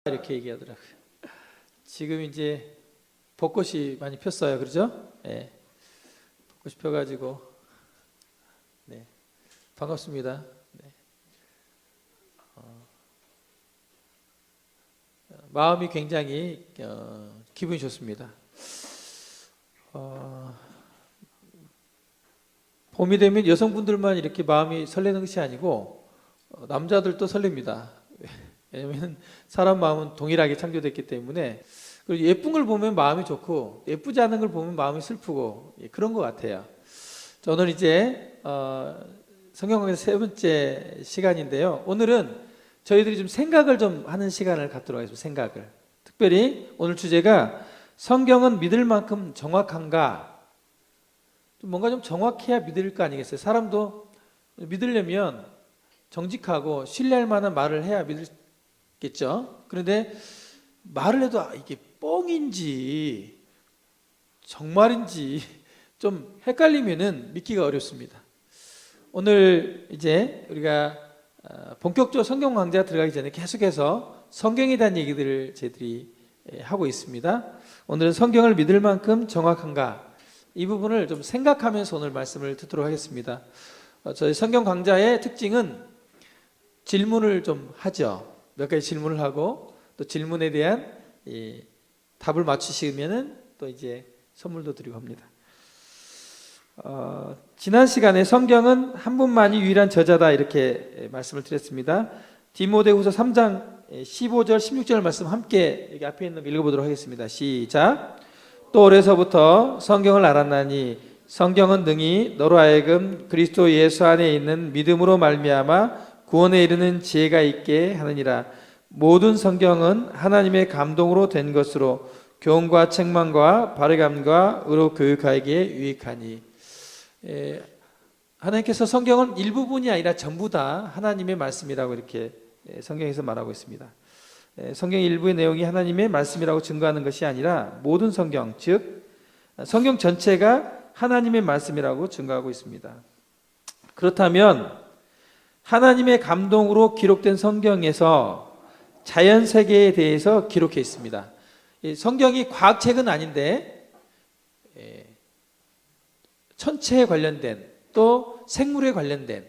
이렇게 얘기하더라고요. 지금 이제 벚꽃이 많이 폈어요. 그러죠? 네. 벚꽃이 펴가지고 네. 반갑습니다. 네. 마음이 굉장히 기분이 좋습니다. 봄이 되면 여성분들만 이렇게 마음이 설레는 것이 아니고 남자들도 설렙니다. 왜냐하면 사람 마음은 동일하게 창조됐기 때문에. 그리고 예쁜 걸 보면 마음이 좋고 예쁘지 않은 걸 보면 마음이 슬프고 그런 것 같아요. 저는 이제 성경 강의 세 번째 시간인데요. 오늘은 저희들이 좀 생각을 좀 하는 시간을 갖도록 하겠습니다. 생각을. 특별히 오늘 주제가 성경은 믿을 만큼 정확한가? 좀 뭔가 좀 정확해야 믿을 거 아니겠어요? 사람도 믿으려면 정직하고 신뢰할 만한 말을 해야 믿겠죠. 그런데 말을 해도 이게 뻥인지 정말인지 좀 헷갈리면은 믿기가 어렵습니다. 오늘 이제 우리가 본격적으로 성경 강좌 들어가기 전에 계속해서 성경에 대한 얘기들을 저희들이 하고 있습니다. 오늘은 성경을 믿을 만큼 정확한가? 이 부분을 좀 생각하면서 오늘 말씀을 듣도록 하겠습니다. 저희 성경 강좌의 특징은 질문을 좀 하죠. 몇 가지 질문을 하고 또 질문에 대한 답을 맞추시면은 또 이제 선물도 드리고 합니다. 지난 시간에 성경은 한 분만이 유일한 저자다 이렇게 말씀을 드렸습니다. 디모데후서 3장 15절 16절 말씀 함께 여기 앞에 있는 거 읽어보도록 하겠습니다. 시작. 또 어려서부터 성경을 알았나니 성경은 능히 너로 하여금 그리스도 예수 안에 있는 믿음으로 말미암아 구원에 이르는 지혜가 있게 하느니라. 모든 성경은 하나님의 감동으로 된 것으로 교훈과 책망과 바르감과 의로 교육하기에 유익하니. 하나님께서 성경은 일부분이 아니라 전부 다 하나님의 말씀이라고 이렇게 성경에서 말하고 있습니다. 성경 일부의 내용이 하나님의 말씀이라고 증거하는 것이 아니라 모든 성경, 즉 성경 전체가 하나님의 말씀이라고 증거하고 있습니다. 그렇다면 하나님의 감동으로 기록된 성경에서 자연 세계에 대해서 기록해 있습니다. 성경이 과학책은 아닌데 천체에 관련된 또 생물에 관련된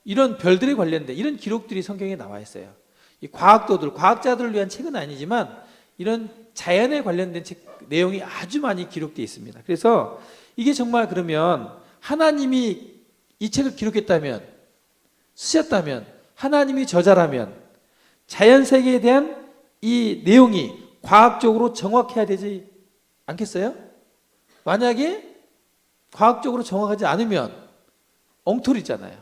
이런 별들에 관련된 이런 기록들이 성경에 나와 있어요. 이 과학자들을 위한 책은 아니지만 이런 자연에 관련된 내용이 아주 많이 기록되어 있습니다. 그래서 이게 정말 그러면 하나님이 이 책을 기록했다면, 쓰셨다면, 하나님이 저자라면 자연 세계에 대한 이 내용이 과학적으로 정확해야 되지 않겠어요? 만약에 과학적으로 정확하지 않으면 엉터리잖아요.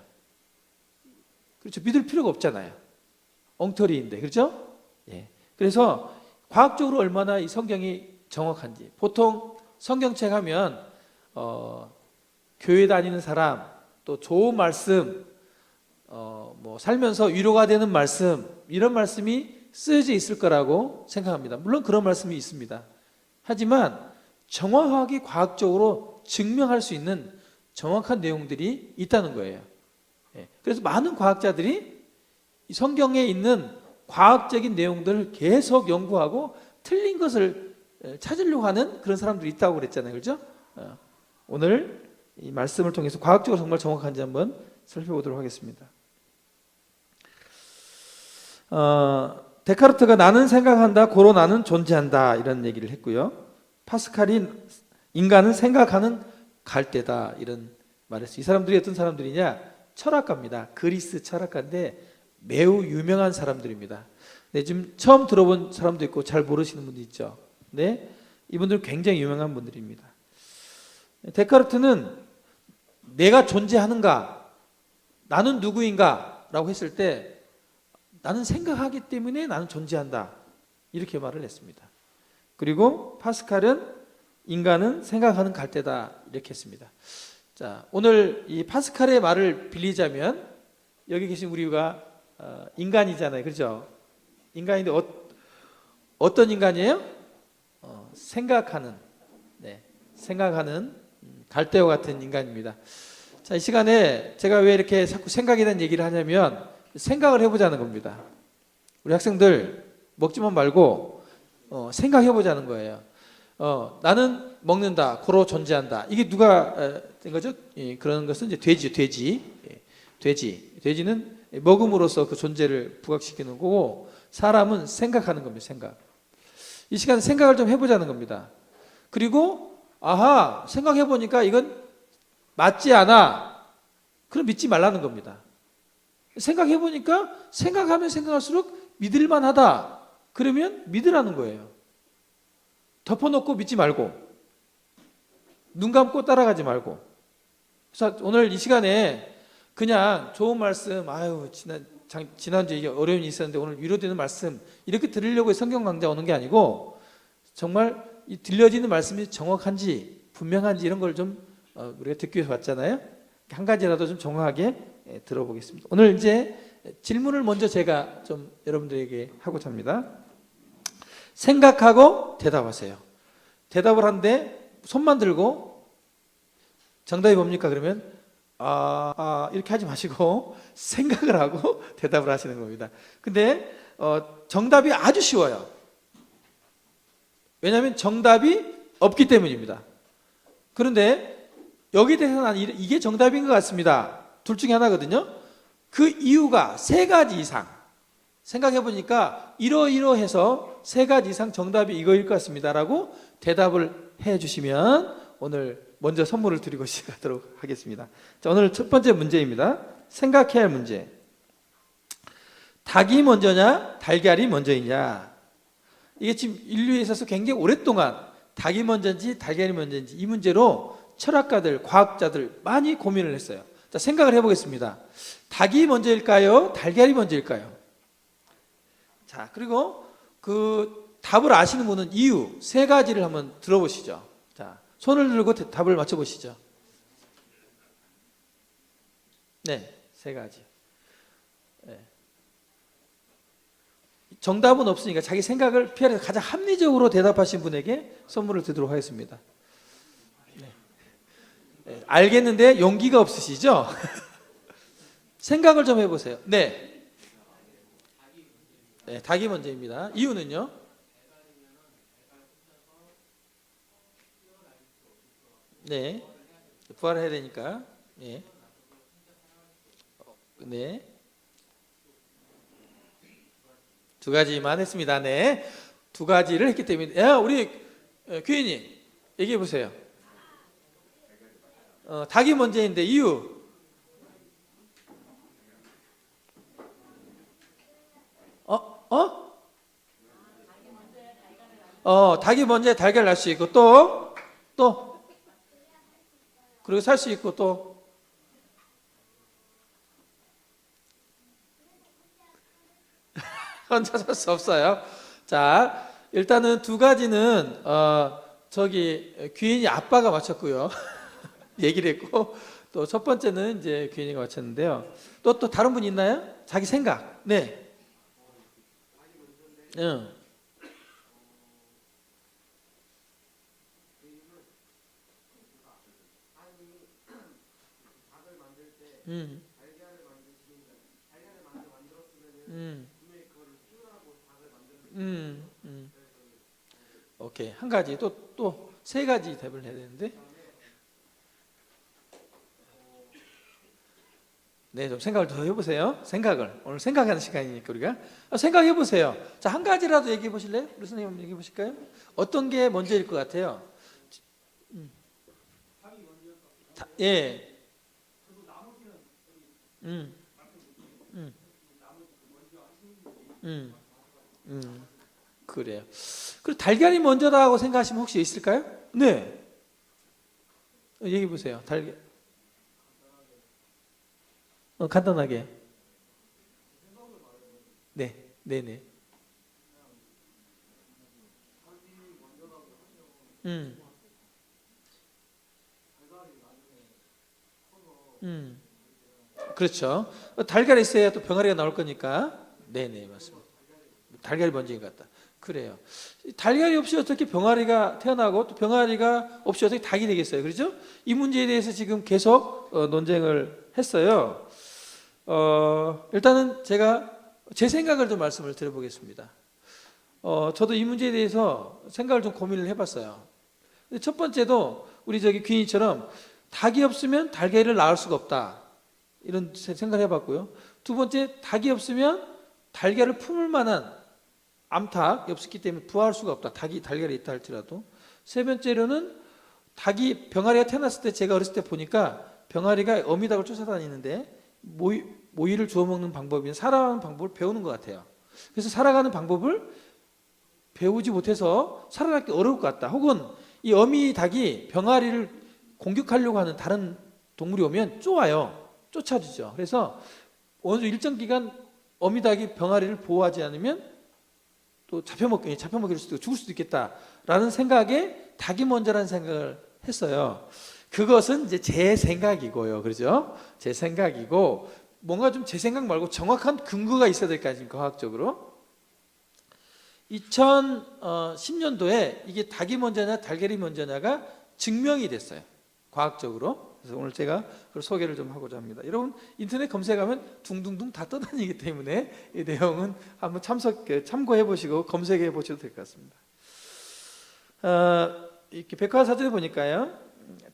그렇죠. 믿을 필요가 없잖아요. 엉터리인데, 그렇죠? 예. 그래서 과학적으로 얼마나 이 성경이 정확한지. 보통 성경책 하면 교회 다니는 사람, 또 좋은 말씀, 뭐 살면서 위로가 되는 말씀, 이런 말씀이 쓰여져 있을 거라고 생각합니다. 물론 그런 말씀이 있습니다. 하지만 정확하게 과학적으로 증명할 수 있는 정확한 내용들이 있다는 거예요. 그래서 많은 과학자들이 성경에 있는 과학적인 내용들을 계속 연구하고 틀린 것을 찾으려고 하는 그런 사람들이 있다고 그랬잖아요. 그렇죠? 오늘 이 말씀을 통해서 과학적으로 정말 정확한지 한번 살펴보도록 하겠습니다. 데카르트가 나는 생각한다, 고로 나는 존재한다 이런 얘기를 했고요. 파스칼이 인간은 생각하는 갈대다 이런 말을 했어요. 이 사람들이 어떤 사람들이냐? 철학가입니다. 그리스 철학가인데 매우 유명한 사람들입니다. 네, 지금 처음 들어본 사람도 있고 잘 모르시는 분도 있죠. 네, 이분들은 굉장히 유명한 분들입니다. 데카르트는 내가 존재하는가? 나는 누구인가? 라고 했을 때 나는 생각하기 때문에 나는 존재한다. 이렇게 말을 했습니다. 그리고 파스칼은 인간은 생각하는 갈대다. 이렇게 했습니다. 자, 오늘 이 파스칼의 말을 빌리자면 여기 계신 우리가 인간이잖아요. 그렇죠? 인간인데 어떤 인간이에요? 생각하는 갈대와 같은 인간입니다. 자, 이 시간에 제가 왜 이렇게 자꾸 생각에 대한 얘기를 하냐면 생각을 해보자는 겁니다. 우리 학생들 먹지만 말고 생각해보자는 거예요. 나는 먹는다, 고로 존재한다. 이게 누가 된 거죠? 그런 것은 이제 돼지는 먹음으로써 그 존재를 부각시키는 거고, 사람은 생각하는 겁니다. 생각. 이 시간 생각을 좀 해보자는 겁니다. 그리고 아하, 생각해보니까 이건 맞지 않아. 그럼 믿지 말라는 겁니다. 생각해보니까 생각하면 생각할수록 믿을만하다. 그러면 믿으라는 거예요. 덮어놓고 믿지 말고, 눈 감고 따라가지 말고. 그래서 오늘 이 시간에 그냥 좋은 말씀, 아유 지난주에 이게 어려움이 있었는데 오늘 위로되는 말씀, 이렇게 들으려고 성경 강좌 오는 게 아니고, 정말 이 들려지는 말씀이 정확한지 분명한지 이런 걸 좀 우리가 듣기 위해서 왔잖아요. 한 가지라도 좀 정확하게 들어보겠습니다. 오늘 이제 질문을 먼저 제가 좀 여러분들에게 하고자 합니다. 생각하고 대답하세요. 대답을 하는데 손만 들고 정답이 뭡니까? 그러면 이렇게 하지 마시고 생각을 하고 대답을 하시는 겁니다. 근데 정답이 아주 쉬워요. 왜냐하면 정답이 없기 때문입니다. 그런데 여기에 대해서는 나는 이게 정답인 것 같습니다. 둘 중에 하나거든요. 그 이유가 세 가지 이상, 생각해 보니까 이러이러해서 세 가지 이상 정답이 이거일 것 같습니다라고 대답을 해 주시면 오늘 먼저 선물을 드리고 시작하도록 하겠습니다. 자, 오늘 첫 번째 문제입니다. 생각해야 할 문제. 닭이 먼저냐 달걀이 먼저이냐. 이게 지금 인류에 있어서 굉장히 오랫동안 닭이 먼저인지 달걀이 먼저인지 이 문제로 철학가들, 과학자들 많이 고민을 했어요. 자, 생각을 해보겠습니다. 닭이 먼저일까요? 달걀이 먼저일까요? 자, 그리고 그 답을 아시는 분은 이유 세 가지를 한번 들어보시죠. 자, 손을 들고 답을 맞춰보시죠. 네, 세 가지. 네. 정답은 없으니까 자기 생각을 피하려서 가장 합리적으로 대답하신 분에게 선물을 드리도록 하겠습니다. 네. 네, 알겠는데 용기가 없으시죠? 생각을 좀 해보세요. 네. 네, 닭이 먼저입니다. 이유는요? 네. 부활해야 되니까. 네. 네. 두 가지만 했습니다. 네. 두 가지를 했기 때문에. 우리 교인님, 얘기해 보세요. 닭이 먼저인데 이유. 닭이 먼저 달걀 날 수 있고 또 그리고 살 수 있고 또 혼자 살 수 없어요. 자, 일단은 두 가지는 귀인이 아빠가 맞췄고요. 얘기를 했고 또 첫 번째는 이제 귀인이가 맞췄는데요. 또 다른 분 있나요? 자기 생각. 네. 응. 오케이. 한 가지 또 세 가지 답을 해야 되는데. 네, 좀 생각을 더 해보세요. 오늘 생각하는 시간이니까 우리가 생각해 보세요. 자, 한 가지라도 얘기해 보실래요? 우리 선생님 얘기해 보실까요? 어떤 게 먼저일 것 같아요? 예. 그래요. 그리고 달걀이 먼저라고 생각하시면 혹시 있을까요? 네. 얘기해 보세요. 달걀. 간단하게. 네, 네네. 그렇죠. 달걀이 있어야 또 병아리가 나올 거니까. 네네, 맞습니다. 달걀이 먼저인 것 같다. 그래요. 달걀이 없이 어떻게 병아리가 태어나고 또 병아리가 없이 어떻게 닭이 되겠어요. 그렇죠? 이 문제에 대해서 지금 계속 논쟁을 했어요. 일단은 제가 제 생각을 좀 말씀을 드려보겠습니다. 저도 이 문제에 대해서 생각을 좀 고민을 해봤어요. 근데 첫 번째도 우리 귀인이처럼 닭이 없으면 달걀을 낳을 수가 없다, 이런 생각을 해봤고요. 두 번째, 닭이 없으면 달걀을 품을 만한 암탉이 없었기 때문에 부화할 수가 없다, 달걀이 있다 할지라도. 세 번째로는 닭이, 병아리가 태어났을 때 제가 어렸을 때 보니까 병아리가 어미닭을 쫓아다니는데 모이를 주워 먹는 방법이나 살아가는 방법을 배우는 것 같아요. 그래서 살아가는 방법을 배우지 못해서 살아남기 어려울 것 같다. 혹은 이 어미 닭이 병아리를 공격하려고 하는 다른 동물이 오면 쫓아주죠. 그래서 어느 정도 일정 기간 어미 닭이 병아리를 보호하지 않으면 또 잡혀먹일 수도 있고 죽을 수도 있겠다라는 생각에 닭이 먼저라는 생각을 했어요. 그것은 이제 제 생각이고요. 그렇죠? 제 생각이고, 뭔가 좀 제 생각 말고 정확한 근거가 있어야 될 거 아닙니까, 과학적으로. 2010년도에 이게 닭이 먼저냐 달걀이 먼저냐가 증명이 됐어요, 과학적으로. 그래서 오늘 제가 그걸 소개를 좀 하고자 합니다. 여러분 인터넷 검색하면 둥둥둥 다 떠다니기 때문에 이 내용은 한번 참고해 보시고 검색해 보셔도 될 것 같습니다. 이렇게 백과사전에 보니까요,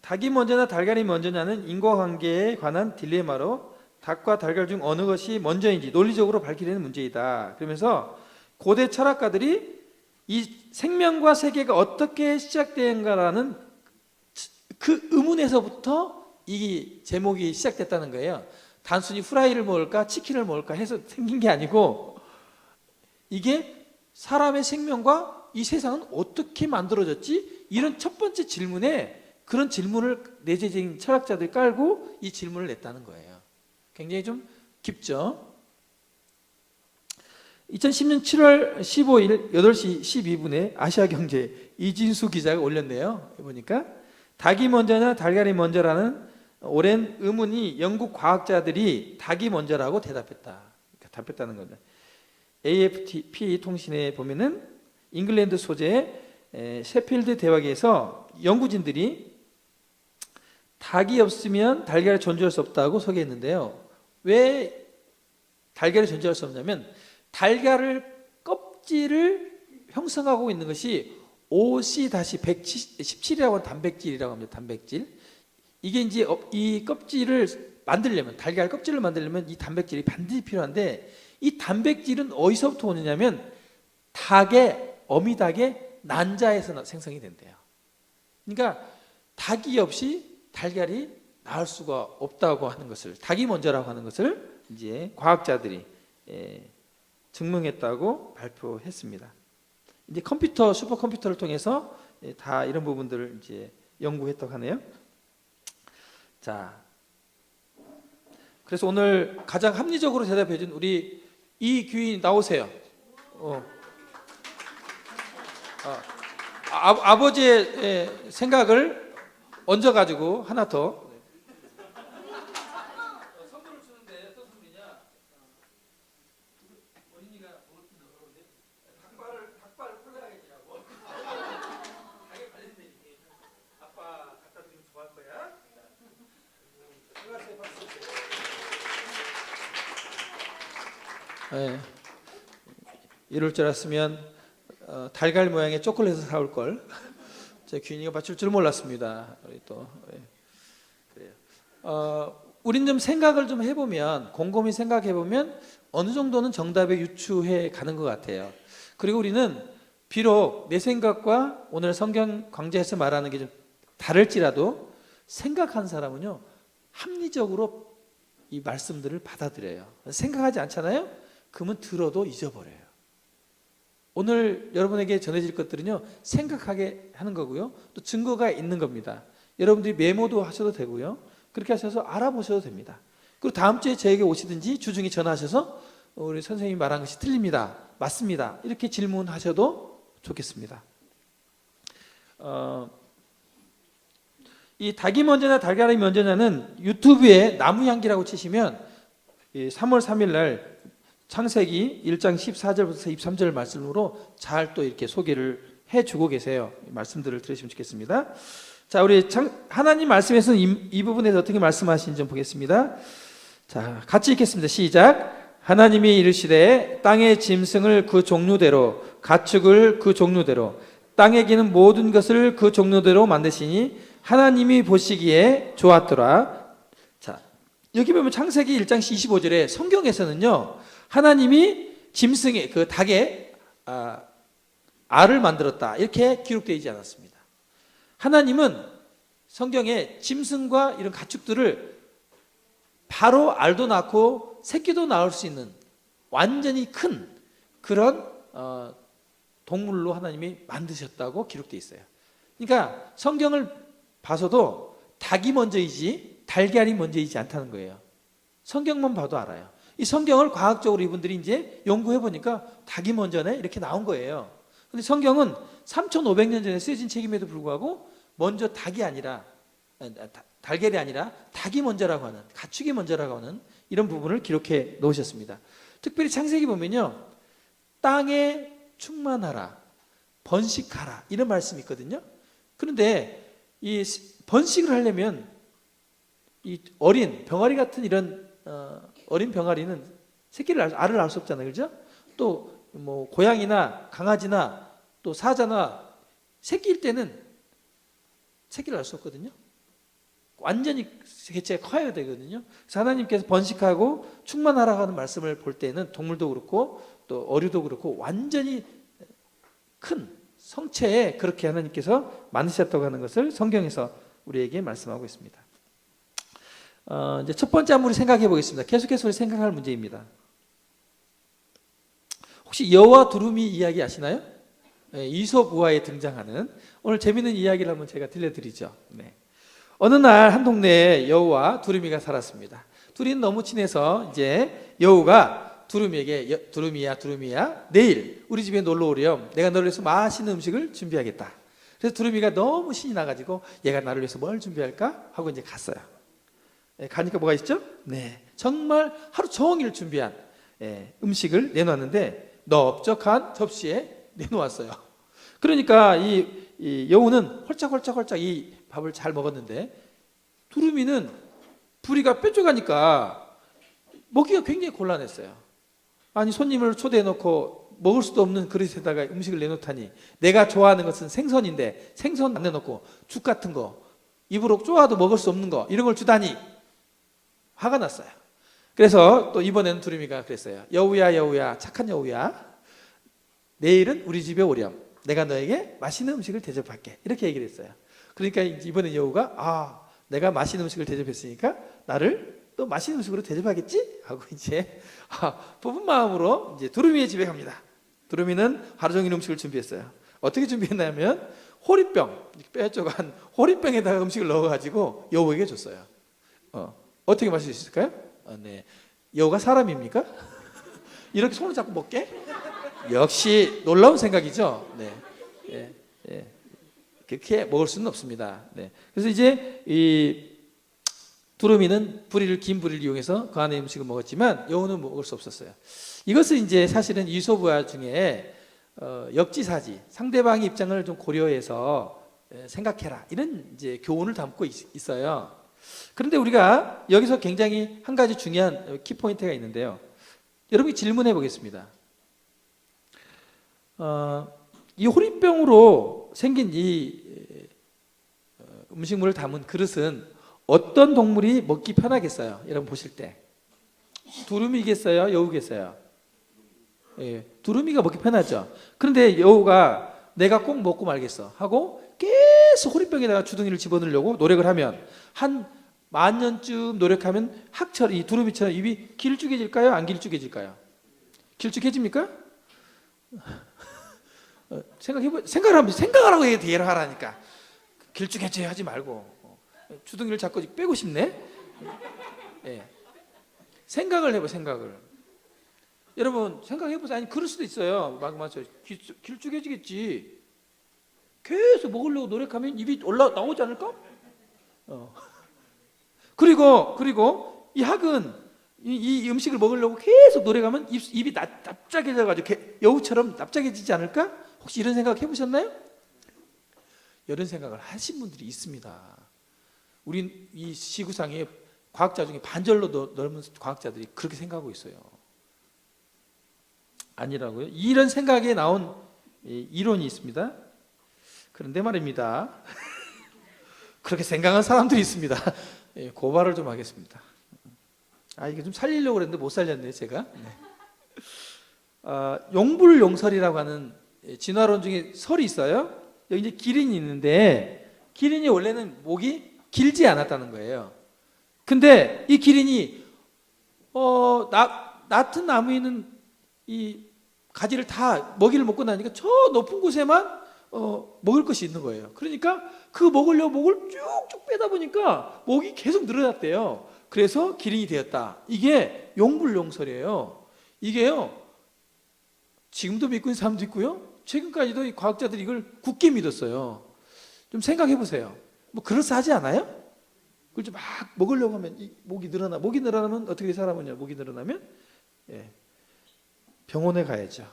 닭이 먼저나 달걀이 먼저냐는 인과관계에 관한 딜레마로 닭과 달걀 중 어느 것이 먼저인지 논리적으로 밝히려는 문제이다. 그러면서 고대 철학가들이 이 생명과 세계가 어떻게 시작된가라는 그 의문에서부터 이 제목이 시작됐다는 거예요. 단순히 후라이를 먹을까 치킨을 먹을까 해서 생긴 게 아니고, 이게 사람의 생명과 이 세상은 어떻게 만들어졌지? 이런 첫 번째 질문에, 그런 질문을 내재적인 철학자들이 깔고 이 질문을 냈다는 거예요. 굉장히 좀 깊죠? 2010년 7월 15일 8시 12분에 아시아경제 이진수 기자가 올렸네요. 보니까 닭이 먼저냐 달걀이 먼저라는 오랜 의문이 영국 과학자들이 닭이 먼저라고 답했다는 거죠. AFP 통신에 보면은 잉글랜드 소재의 셰필드 대학에서 연구진들이 닭이 없으면 달걀이 존재할 수 없다고 소개했는데요. 왜 달걀이 존재할 수 없냐면, 달걀을 껍질을 형성하고 있는 것이 OC-117이라고 하는 단백질이라고 합니다. 단백질. 이게 이제 이 껍질을 만들려면, 달걀 껍질을 만들려면 이 단백질이 반드시 필요한데, 이 단백질은 어디서부터 오느냐면 어미 닭의 난자에서 생성이 된대요. 그러니까 닭이 없이 달걀이 나올 수가 없다고 하는 것을, 닭이 먼저라고 하는 것을 이제 과학자들이 증명했다고 발표했습니다. 이제 슈퍼컴퓨터를 통해서 다 이런 부분들을 이제 연구했다고 하네요. 자, 그래서 오늘 가장 합리적으로 대답해준 우리 이규인 나오세요. 아버지의 생각을 얹어가지고 하나 더. 선물을 주는데 어떤 선물이냐? 어린이가 먹었는데 닭발 콜라겐이라고. 닭에 관련된 아빠 갖다 드리면 좋아할 거야. 네. 이럴 줄 알았으면 달걀 모양의 초콜릿을 사올 걸. 제 귀인이가 맞출 줄 몰랐습니다. 우리 또 그래요. 우린 좀 생각을 좀 해보면, 곰곰이 생각해보면 어느 정도는 정답에 유추해 가는 것 같아요. 그리고 우리는 비록 내 생각과 오늘 성경 강좌에서 말하는 게 좀 다를지라도, 생각한 사람은요 합리적으로 이 말씀들을 받아들여요. 생각하지 않잖아요? 그러면 들어도 잊어버려요. 오늘 여러분에게 전해질 것들은요 생각하게 하는 거고요, 또 증거가 있는 겁니다. 여러분들이 메모도 하셔도 되고요, 그렇게 하셔서 알아보셔도 됩니다. 그리고 다음 주에 저에게 오시든지 주중에 전화하셔서 우리 선생님이 말한 것이 틀립니다, 맞습니다, 이렇게 질문하셔도 좋겠습니다. 이 닭이 먼저냐 달걀이 먼저냐는 유튜브에 나무향기라고 치시면 3월 3일 날 창세기 1장 14절부터 23절 말씀으로 잘 또 이렇게 소개를 해주고 계세요. 말씀들을 들으시면 좋겠습니다. 자, 우리 하나님 말씀에서는 이 부분에서 어떻게 말씀하시는지 좀 보겠습니다. 자, 같이 읽겠습니다. 시작. 하나님이 이르시되 땅의 짐승을 그 종류대로 가축을 그 종류대로 땅에 기는 모든 것을 그 종류대로 만드시니 하나님이 보시기에 좋았더라. 자, 여기 보면 창세기 1장 25절에 성경에서는요, 하나님이 짐승의 그 닭의 알을 만들었다 이렇게 기록되어 있지 않았습니다. 하나님은 성경에 짐승과 이런 가축들을 바로 알도 낳고 새끼도 낳을 수 있는 완전히 큰 그런 동물로 하나님이 만드셨다고 기록되어 있어요. 그러니까 성경을 봐서도 닭이 먼저이지 달걀이 먼저이지 않다는 거예요. 성경만 봐도 알아요. 이 성경을 과학적으로 이분들이 이제 연구해 보니까 닭이 먼저네 이렇게 나온 거예요. 근데 성경은 3,500년 전에 쓰여진 책임에도 불구하고 먼저 닭이 아니라 달걀이 아니라 닭이 먼저라고 하는, 가축이 먼저라고 하는 이런 부분을 기록해 놓으셨습니다. 특별히 창세기 보면요, 땅에 충만하라, 번식하라 이런 말씀이 있거든요. 그런데 이 번식을 하려면 이 어린 병아리 같은 이런 어린 병아리는 알을 낳을 수 없잖아요, 그렇죠? 또 뭐 고양이나 강아지나 또 사자나 새끼일 때는 새끼를 낳을 수 없거든요. 완전히 개체가 커야 되거든요. 그래서 하나님께서 번식하고 충만하라고 하는 말씀을 볼 때는 동물도 그렇고 또 어류도 그렇고 완전히 큰 성체에 그렇게 하나님께서 만드셨다고 하는 것을 성경에서 우리에게 말씀하고 있습니다. 이제 첫 번째 한번 우리 생각해 보겠습니다. 계속해서 우리 생각할 문제입니다. 혹시 여와 두루미 이야기 아시나요? 네, 이솝 우화에 등장하는 오늘 재미있는 이야기를 한번 제가 들려드리죠. 네. 어느 날 한 동네에 여우와 두루미가 살았습니다. 둘이는 너무 친해서 이제 여우가 두루미에게 두루미야 내일 우리 집에 놀러 오렴. 내가 너를 위해서 맛있는 음식을 준비하겠다. 그래서 두루미가 너무 신이 나가지고 얘가 나를 위해서 뭘 준비할까 하고 이제 갔어요. 가니까 뭐가 있죠? 네, 정말 하루 종일 준비한 음식을 내놓았는데 넓적한 접시에 내놓았어요. 그러니까 이 여우는 홀짝홀짝 이 밥을 잘 먹었는데 두루미는 부리가 뾰족하니까 먹기가 굉장히 곤란했어요. 아니 손님을 초대해놓고 먹을 수도 없는 그릇에다가 음식을 내놓다니, 내가 좋아하는 것은 생선인데 생선 안 내놓고 죽 같은 거, 입으로 쪼아도 먹을 수 없는 거 이런 걸 주다니 화가 났어요. 그래서 또 이번에는 두루미가 그랬어요. 여우야 착한 여우야, 내일은 우리 집에 오렴. 내가 너에게 맛있는 음식을 대접할게. 이렇게 얘기를 했어요. 그러니까 이번에 여우가 내가 맛있는 음식을 대접했으니까 나를 또 맛있는 음식으로 대접하겠지? 하고 이제 부푼 마음으로 이제 두루미의 집에 갑니다. 두루미는 하루 종일 음식을 준비했어요. 어떻게 준비했냐면 호리병, 뾰족한 호리병에다가 음식을 넣어가지고 여우에게 줬어요. 어떻게 마실 수 있을까요? 네. 여우가 사람입니까? 이렇게 손을 잡고 먹게? 역시 놀라운 생각이죠. 네. 그렇게 먹을 수는 없습니다. 네. 그래서 이제 이 두루미는 긴 부리를 이용해서 그 안에 음식을 먹었지만 여우는 먹을 수 없었어요. 이것은 이제 사실은 이솝 우화 중에 역지사지, 상대방의 입장을 좀 고려해서 생각해라 이런 이제 교훈을 담고 있어요. 그런데 우리가 여기서 굉장히 한 가지 중요한 키포인트가 있는데요. 여러분이 질문해 보겠습니다. 이 호리병으로 생긴 이 음식물을 담은 그릇은 어떤 동물이 먹기 편하겠어요? 여러분 보실 때 두루미겠어요? 여우겠어요? 두루미가 먹기 편하죠. 그런데 여우가 내가 꼭 먹고 말겠어 하고 계속 호리병에다가 주둥이를 집어넣으려고 노력을 하면 한 10,000년쯤 노력하면 이 두루미처럼 입이 길쭉해질까요? 안 길쭉해질까요? 길쭉해집니까? 생각하라고 얘기를 하라니까. 길쭉해져야 하지 말고 주둥이를 자꾸 빼고 싶네. 생각을 해봐. 생각을. 여러분 생각해보세요. 아니 그럴 수도 있어요. 맞아. 길쭉해지겠지. 계속 먹으려고 노력하면 입이 나오지 않을까? 그리고 이 학은 이 음식을 먹으려고 계속 노력하면 입이 납작해져가지고 여우처럼 납작해지지 않을까? 혹시 이런 생각 해보셨나요? 이런 생각을 하신 분들이 있습니다. 우리 이 지구상에 과학자 중에 반절로 넘는 과학자들이 그렇게 생각하고 있어요. 아니라고요? 이런 생각에 나온 이론이 있습니다. 그런데 말입니다. 그렇게 생각하는 사람들이 있습니다. 고발을 좀 하겠습니다. 이게 좀 살리려고 그랬는데 못 살렸네요, 제가. 용불용설이라고 하는 진화론 중에 설이 있어요. 여기 이제 기린이 있는데, 기린이 원래는 목이 길지 않았다는 거예요. 근데 이 기린이 낮은 나무에 있는 이 가지를 다 먹이를 먹고 나니까 저 높은 곳에만 먹을 것이 있는 거예요. 그러니까 그 먹으려고 목을 쭉쭉 빼다 보니까 목이 계속 늘어났대요. 그래서 기린이 되었다. 이게 용불용설이에요. 이게요, 지금도 믿고 있는 사람도 있고요, 최근까지도 이 과학자들이 이걸 굳게 믿었어요. 좀 생각해 보세요. 뭐 그럴싸하지 않아요? 그걸 좀 막 먹으려고 하면 이 목이 늘어나면 어떻게 살아보냐? 목이 늘어나면 병원에 가야죠.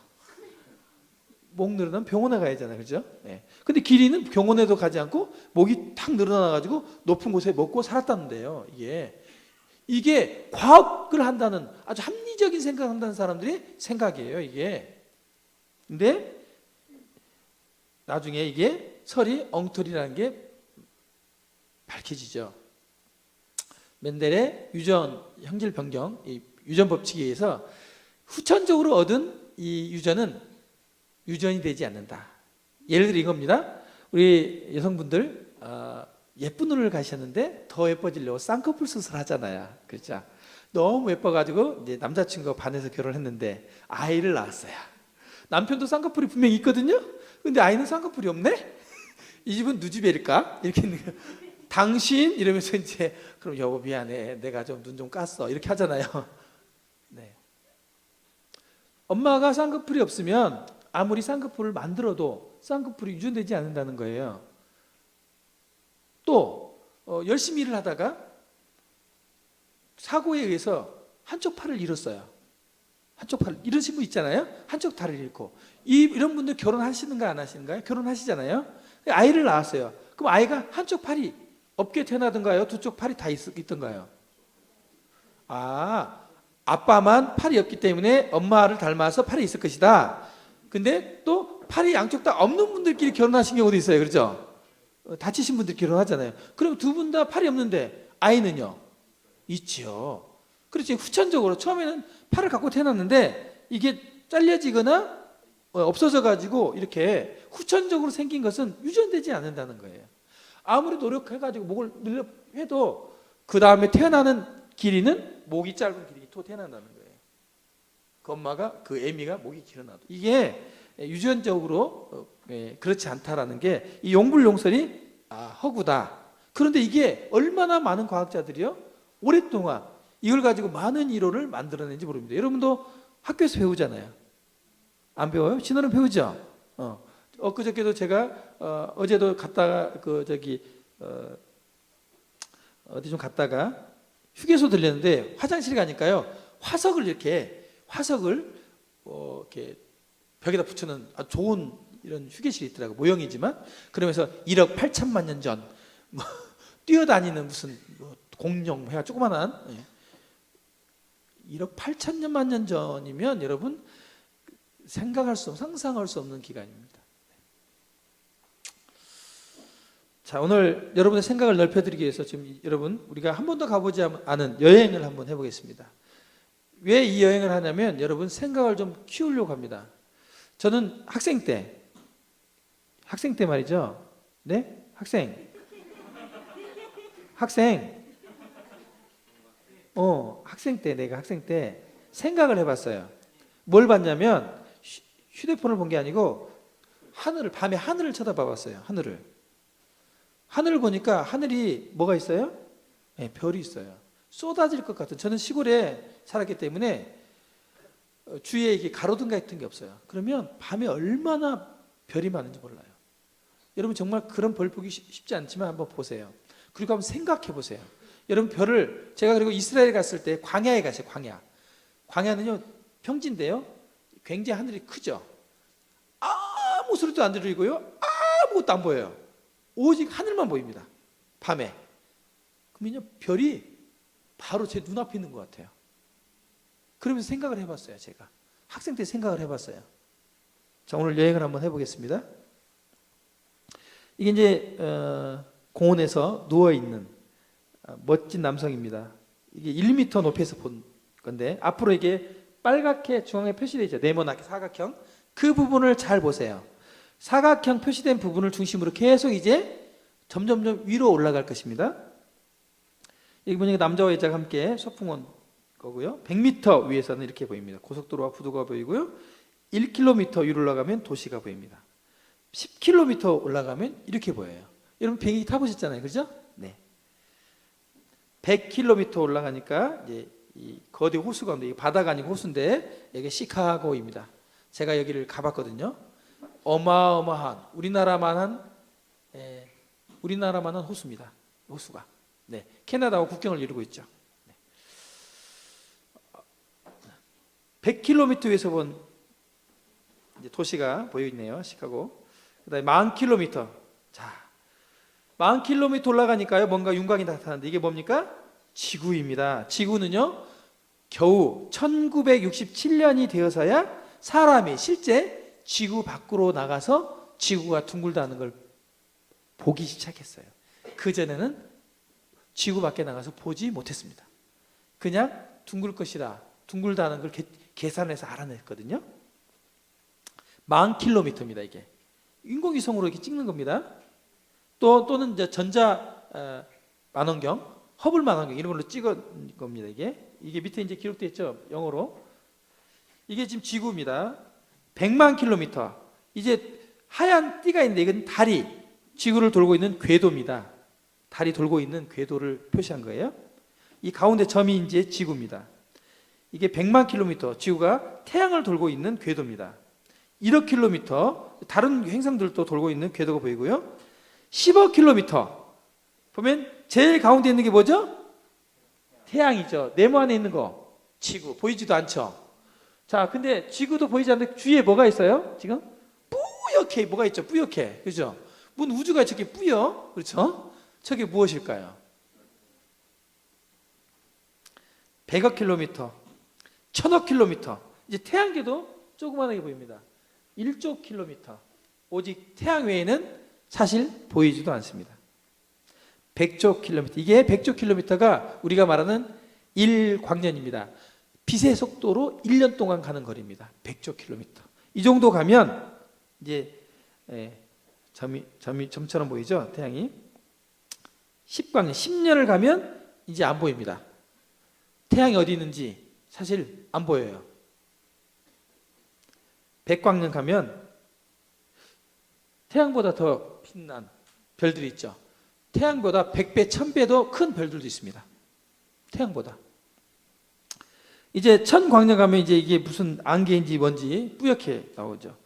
목 늘어나면 병원에 가야잖아요, 그죠? 근데 기린은 병원에도 가지 않고 목이 탁 늘어나가지고 높은 곳에 먹고 살았다는데요. 이게 과학을 한다는, 아주 합리적인 생각을 한다는 사람들의 생각이에요, 이게. 근데 나중에 이게 설이 엉터리라는 게 밝혀지죠. 멘델의 유전 형질 변경, 이 유전 법칙에 의해서 후천적으로 얻은 이 유전은 유전이 되지 않는다. 예를 들어 이겁니다. 우리 여성분들 예쁜 눈을 가셨는데 더 예뻐지려고 쌍꺼풀 수술하잖아요. 그렇죠? 너무 예뻐가지고 이제 남자친구가 반해서 결혼했는데 아이를 낳았어요. 남편도 쌍꺼풀이 분명히 있거든요. 근데 아이는 쌍꺼풀이 없네. 이 집은 누지베일까? 이렇게 있는 거예요. 당신 이러면서 이제 그럼 여보 미안해, 내가 좀 눈 좀 깠어, 이렇게 하잖아요. 네. 엄마가 쌍꺼풀이 없으면 아무리 쌍꺼풀을 만들어도 쌍꺼풀이 유전되지 않는다는 거예요. 또 열심히 일을 하다가 사고에 의해서 한쪽 팔을 잃었어요. 한쪽 팔을 잃으신 분 있잖아요. 한쪽 다리를 잃고. 이런 분들 결혼하시는가 안 하시는가요? 결혼하시잖아요. 아이를 낳았어요. 그럼 아이가 한쪽 팔이 없게 태어나던가요? 두 쪽 팔이 다 있던가요? 아빠만 팔이 없기 때문에 엄마를 닮아서 팔이 있을 것이다. 근데 또 팔이 양쪽 다 없는 분들끼리 결혼하신 경우도 있어요. 그렇죠? 다치신 분들 결혼하잖아요. 그럼 두 분 다 팔이 없는데 아이는요? 있죠. 그렇지. 후천적으로 처음에는 팔을 갖고 태어났는데 이게 잘려지거나 없어져 가지고 이렇게 후천적으로 생긴 것은 유전되지 않는다는 거예요. 아무리 노력해가지고 목을 늘려 해도 그 다음에 태어나는 길이는 목이 짧은 길이 또 태어난다는 거예요. 그 엄마가, 그 애미가 목이 길어나도 이게 유전적으로 그렇지 않다라는 게 이 용불용설이 허구다. 그런데 이게 얼마나 많은 과학자들이요 오랫동안 이걸 가지고 많은 이론을 만들어낸지 모릅니다. 여러분도 학교에서 배우잖아요. 안 배워요? 신호는 배우죠. 엊그저께도 제가 어제도 갔다가 어디 좀 갔다가 휴게소 들렸는데 화장실 가니까요 화석을 이렇게 벽에다 붙여놓은 아주 좋은 이런 휴게실이 있더라고. 모형이지만 그러면서 1억 8천만 년 전 뛰어다니는 무슨 공룡 해가 조그만한 1억 8천만 년 전이면 여러분 상상할 수 없는 기간입니다. 자, 오늘 여러분의 생각을 넓혀드리기 위해서 지금 여러분 우리가 한 번도 가보지 않은 여행을 한번 해보겠습니다. 왜 이 여행을 하냐면 여러분 생각을 좀 키우려고 합니다. 저는 학생 때 말이죠. 네? 학생 내가 학생 때 생각을 해봤어요. 뭘 봤냐면 휴대폰을 본 게 아니고 밤에 하늘을 쳐다봐봤어요. 하늘을 보니까 하늘이 뭐가 있어요? 네, 별이 있어요. 쏟아질 것 같은. 저는 시골에 살았기 때문에 주위에 이게 가로등 같은 게 없어요. 그러면 밤에 얼마나 별이 많은지 몰라요. 여러분 정말 그런 별 보기 쉽지 않지만 한번 보세요. 그리고 한번 생각해 보세요. 여러분 별을 제가 그리고 이스라엘 갔을 때 광야에 갔어요. 광야는요 평지인데요 굉장히 하늘이 크죠. 아무 소리도 안 들리고요 아무것도 안 보여요. 오직 하늘만 보입니다. 밤에. 그러면요 별이 바로 제 눈앞에 있는 것 같아요. 그러면서 생각을 해봤어요. 제가 학생 때 생각을 해봤어요. 자, 오늘 여행을 한번 해보겠습니다. 이게 이제 공원에서 누워있는 멋진 남성입니다. 이게 1m 높이에서 본 건데 앞으로 이게 빨갛게 중앙에 표시되어 있죠. 네모나게 사각형. 그 부분을 잘 보세요. 사각형 표시된 부분을 중심으로 계속 이제 점점점 위로 올라갈 것입니다. 여기 보니까 남자와 여자가 함께 소풍온 거고요. 100m 위에서는 이렇게 보입니다. 고속도로와 부두가 보이고요. 1km 위로 올라가면 도시가 보입니다. 10km 올라가면 이렇게 보여요. 여러분 비행기 타보셨잖아요, 그죠? 네. 100km 올라가니까 이제 이 거대 호수가 오는데 이게 바다가 아니고 호수인데 여기 시카고입니다. 제가 여기를 가봤거든요. 어마어마한 우리나라만한 호수입니다. 호수가. 네, 캐나다와 국경을 이루고 있죠. 네. 100km 위에서 본 이제 도시가 보여 있네요. 시카고. 그다음에 10,000km. 자, 10,000km 올라가니까요. 뭔가 윤곽이 나타나는데 이게 뭡니까? 지구입니다. 지구는요. 겨우 1967년이 되어서야 사람이 실제 지구 밖으로 나가서 지구가 둥글다는 걸 보기 시작했어요. 그전에는 지구 밖에 나가서 보지 못했습니다. 그냥 둥글 것이다. 둥글다는 걸 계산해서 알아냈거든요. 10,000km입니다. 이게 인공위성으로 이렇게 찍는 겁니다. 또는 이제 전자 망원경, 허블 망원경 이런 걸로 찍은 겁니다. 이게 밑에 이제 기록되어 있죠. 영어로. 이게 지금 지구입니다. 100만 킬로미터. 이제 하얀 띠가 있는데 이건 달이 지구를 돌고 있는 궤도입니다. 달이 돌고 있는 궤도를 표시한 거예요. 이 가운데 점이 이제 지구입니다. 이게 100만 킬로미터, 지구가 태양을 돌고 있는 궤도입니다. 1억 킬로미터, 다른 행성들도 돌고 있는 궤도가 보이고요. 10억 킬로미터 보면 제일 가운데 있는 게 뭐죠? 태양이죠. 네모 안에 있는 거 지구 보이지도 않죠. 자, 근데 지구도 보이지 않는데 주위에 뭐가 있어요? 지금 뿌옇게 뭐가 있죠? 뿌옇게, 그죠? 문 우주가 저렇게 뿌여, 그렇죠? 저게 무엇일까요? 100억 킬로미터, 1000억 킬로미터. 이제 태양계도 조그만하게 보입니다. 1조 킬로미터. 오직 태양 외에는 사실 보이지도 않습니다. 100조 킬로미터. 이게 100조 킬로미터가 우리가 말하는 1광년입니다. 빛의 속도로 1년 동안 가는 거리입니다. 100조 킬로미터. 이 정도 가면 이제 점처럼 보이죠? 태양이. 10광년, 10년을 가면 이제 안 보입니다. 태양이 어디 있는지 사실 안 보여요. 100광년 가면 태양보다 더 빛난 별들이 있죠. 태양보다 100배, 1000배도 큰 별들도 있습니다. 태양보다. 이제 1000광년 가면 이제 이게 무슨 안개인지 뭔지 뿌옇게 나오죠.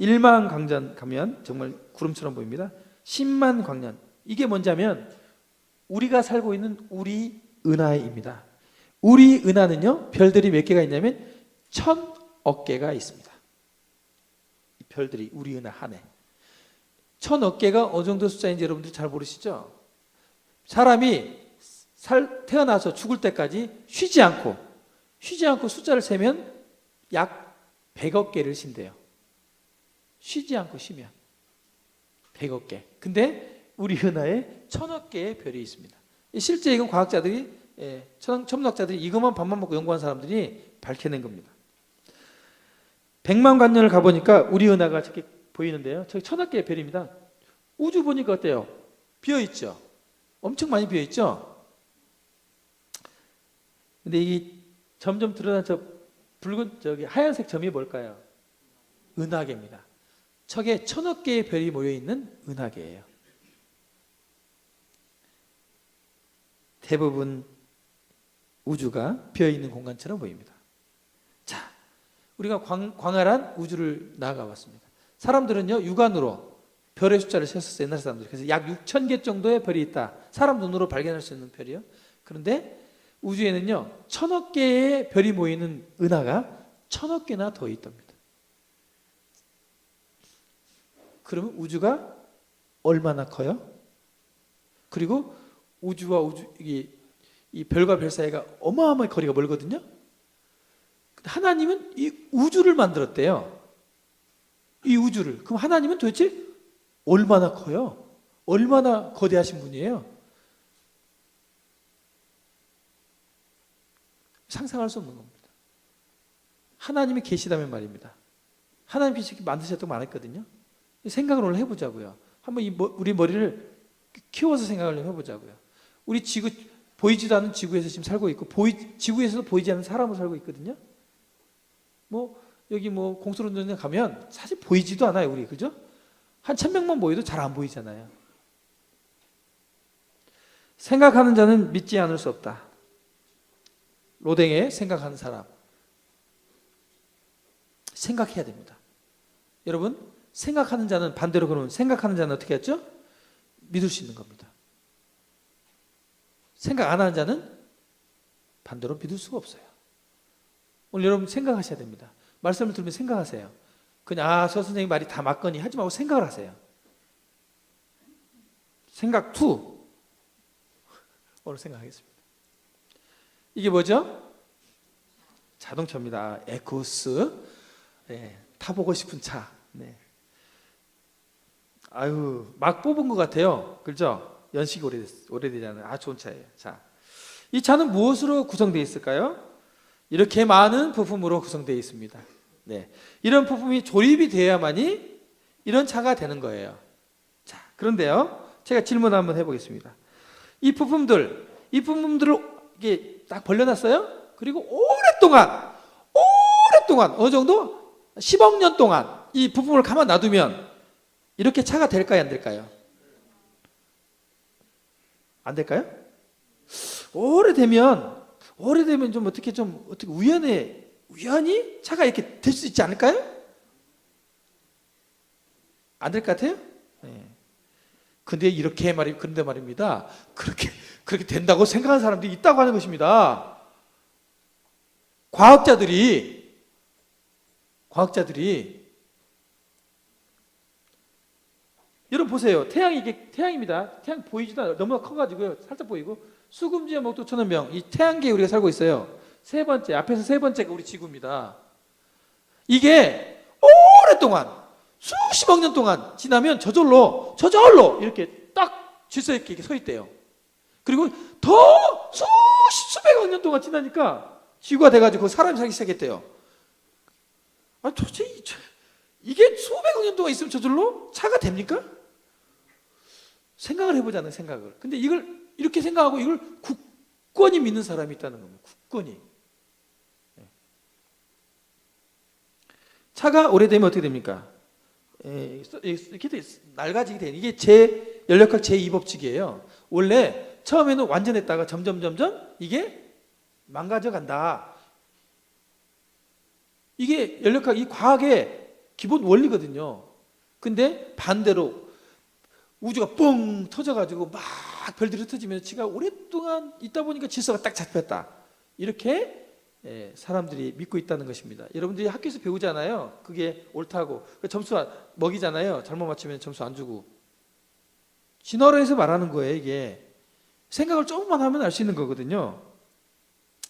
1만 광년 가면 정말 구름처럼 보입니다. 10만 광년. 이게 뭔지하면 우리가 살고 있는 우리 은하입니다. 우리 은하는요, 별들이 몇 개가 있냐면 1000억 개가 있습니다. 별들이 우리 은하 안에. 1000억 개가 어느 정도 숫자인지 여러분들 잘 모르시죠? 사람이 태어나서 죽을 때까지 쉬지 않고 숫자를 세면 약 100억 개를 쉰대요. 쉬지 않고 쉬면 100억 개. 근데 우리 은하에 1000억 개의 별이 있습니다. 실제 이건 과학자들이, 천문학자들이 이것만 밥만 먹고 연구한 사람들이 밝혀낸 겁니다. 100만 광년을 가보니까 우리 은하가 저렇게 보이는데요. 저기 1000억 개의 별입니다. 우주 보니까 어때요? 비어있죠? 엄청 많이 비어있죠? 근데 이 점점 드러난 저 붉은 하얀색 점이 뭘까요? 은하계입니다. 저게 1000억 개의 별이 모여있는 은하계예요. 대부분 우주가 비어있는 공간처럼 보입니다. 자, 우리가 광활한 우주를 나아가봤습니다. 사람들은요, 육안으로 별의 숫자를 셌었어요. 옛날 사람들이. 그래서 약 6,000개 정도의 별이 있다. 사람 눈으로 발견할 수 있는 별이요. 그런데 우주에는요, 1000억 개의 별이 모이는 은하가 1000억 개나 더 있답니다. 그러면 우주가 얼마나 커요? 그리고 우주와 이 별과 별 사이가 어마어마하게 거리가 멀거든요. 하나님은 이 우주를 만들었대요. 이 우주를. 그럼 하나님은 도대체 얼마나 커요? 얼마나 거대하신 분이에요? 상상할 수 없는 겁니다. 하나님이 계시다면 말입니다. 하나님께서 만드셨다고 말했거든요. 생각을 오늘 해보자고요. 한번 우리 머리를 키워서 생각을 해보자고요. 우리 지구, 보이지도 않는 지구에서 지금 살고 있고, 지구에서도 보이지 않는 사람으로 살고 있거든요. 여기 공수론전에 가면 사실 보이지도 않아요, 우리. 그죠? 한 1000명만 모여도 잘 안 보이잖아요. 생각하는 자는 믿지 않을 수 없다. 로댕에 생각하는 사람. 생각해야 됩니다. 여러분, 생각하는 자는 반대로 그러면 생각하는 자는 어떻게 했죠? 믿을 수 있는 겁니다. 생각 안 하는 자는 반대로 믿을 수가 없어요. 오늘 여러분 생각하셔야 됩니다. 말씀을 들으면 생각하세요. 그냥 저 선생님 말이 다 맞거니 하지 말고 생각을 하세요. 생각 2. 오늘 생각하겠습니다. 이게 뭐죠? 자동차입니다. 에코스. 네, 타보고 싶은 차. 네. 아유, 막 뽑은 것 같아요. 그렇죠? 연식이 오래되잖아요. 좋은 차예요. 자, 이 차는 무엇으로 구성되어 있을까요? 이렇게 많은 부품으로 구성되어 있습니다. 네, 이런 부품이 조립이 돼야만이 이런 차가 되는 거예요. 자, 그런데요, 제가 질문 한번 해보겠습니다. 이 부품들을 이게 딱 벌려놨어요. 그리고 오랫동안 어느 정도 10억 년 동안 이 부품을 가만 놔두면 이렇게 차가 될까요, 안 될까요? 안 될까요? 오래되면 좀 어떻게 우연히 차가 이렇게 될 수 있지 않을까요? 안 될 것 같아요? 네. 근데 그런데 말입니다. 그렇게 된다고 생각하는 사람들이 있다고 하는 것입니다. 과학자들이 여러분 보세요. 태양입니다. 태양 보이지도 않아요. 너무나 커가지고요. 살짝 보이고 수금지와 목도 천원명, 이 태양계에 우리가 살고 있어요. 앞에서 세 번째가 우리 지구입니다. 이게 오랫동안 수십억 년 동안 지나면 저절로 이렇게 딱 질서 있게 서 있대요. 그리고 더 수백억 년 동안 지나니까 지구가 돼가지고 사람이 살기 시작했대요. 도대체 이게 수백억 년 동안 있으면 저절로 차가 됩니까? 생각을 해보자는 생각을. 근데 이걸 이렇게 생각하고 이걸 굳건히 믿는 사람이 있다는 겁니다. 굳건히. 차가 오래되면 어떻게 됩니까? 이렇게 낡아지게 되는, 이게 연력학 제2법칙이에요. 원래 처음에는 완전했다가 점점 이게 망가져 간다. 이게 연력학, 이 과학의 기본 원리거든요. 근데 반대로 우주가 뻥 터져가지고 막 별들이 흩어지면서 지가 오랫동안 있다 보니까 질서가 딱 잡혔다. 이렇게 사람들이 믿고 있다는 것입니다. 여러분들이 학교에서 배우잖아요. 그게 옳다고. 점수 먹이잖아요. 잘못 맞추면 점수 안 주고. 진화론에서 말하는 거예요. 이게 생각을 조금만 하면 알 수 있는 거거든요.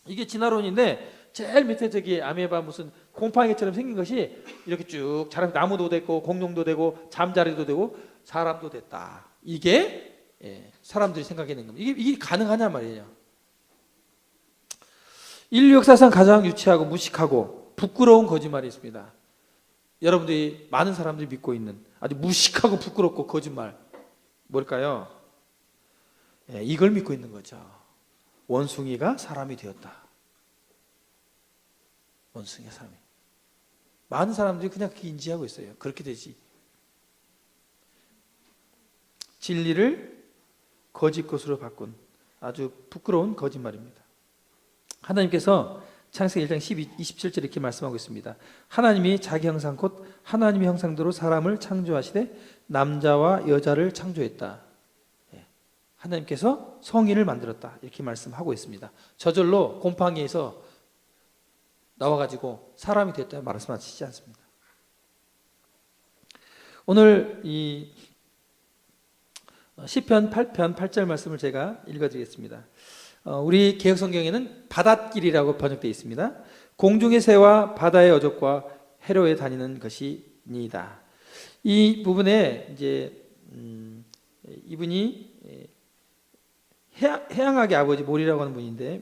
이게 진화론인데 제일 밑에 저기 아메바 무슨 곰팡이처럼 생긴 것이 이렇게 쭉 자라면 나무도 되고 공룡도 되고 잠자리도 되고 사람도 됐다. 이게 사람들이 생각해낸 겁니다. 이게 가능하냐 말이에요. 인류 역사상 가장 유치하고 무식하고 부끄러운 거짓말이 있습니다. 여러분들이 많은 사람들이 믿고 있는 아주 무식하고 부끄럽고 거짓말 뭘까요? 이걸 믿고 있는 거죠. 원숭이가 사람이 되었다. 원숭이가 사람이. 많은 사람들이 그냥 그렇게 인지하고 있어요. 그렇게 되지. 진리를 거짓 것으로 바꾼 아주 부끄러운 거짓말입니다. 하나님께서 창세기 1장 27절 이렇게 말씀하고 있습니다. 하나님이 자기 형상 곧 하나님의 형상대로 사람을 창조하시되 남자와 여자를 창조했다. 하나님께서 성인을 만들었다. 이렇게 말씀하고 있습니다. 저절로 곰팡이에서 나와가지고 사람이 됐다 말씀하시지 않습니다. 오늘 이 시편 8편 8절 말씀을 제가 읽어드리겠습니다. 우리 개혁성경에는 바닷길이라고 번역되어 있습니다. 공중의 새와 바다의 어족과 해로에 다니는 것이니이다. 이 부분에 이제 이분이 해양학의 아버지 몰이라고 하는 분인데,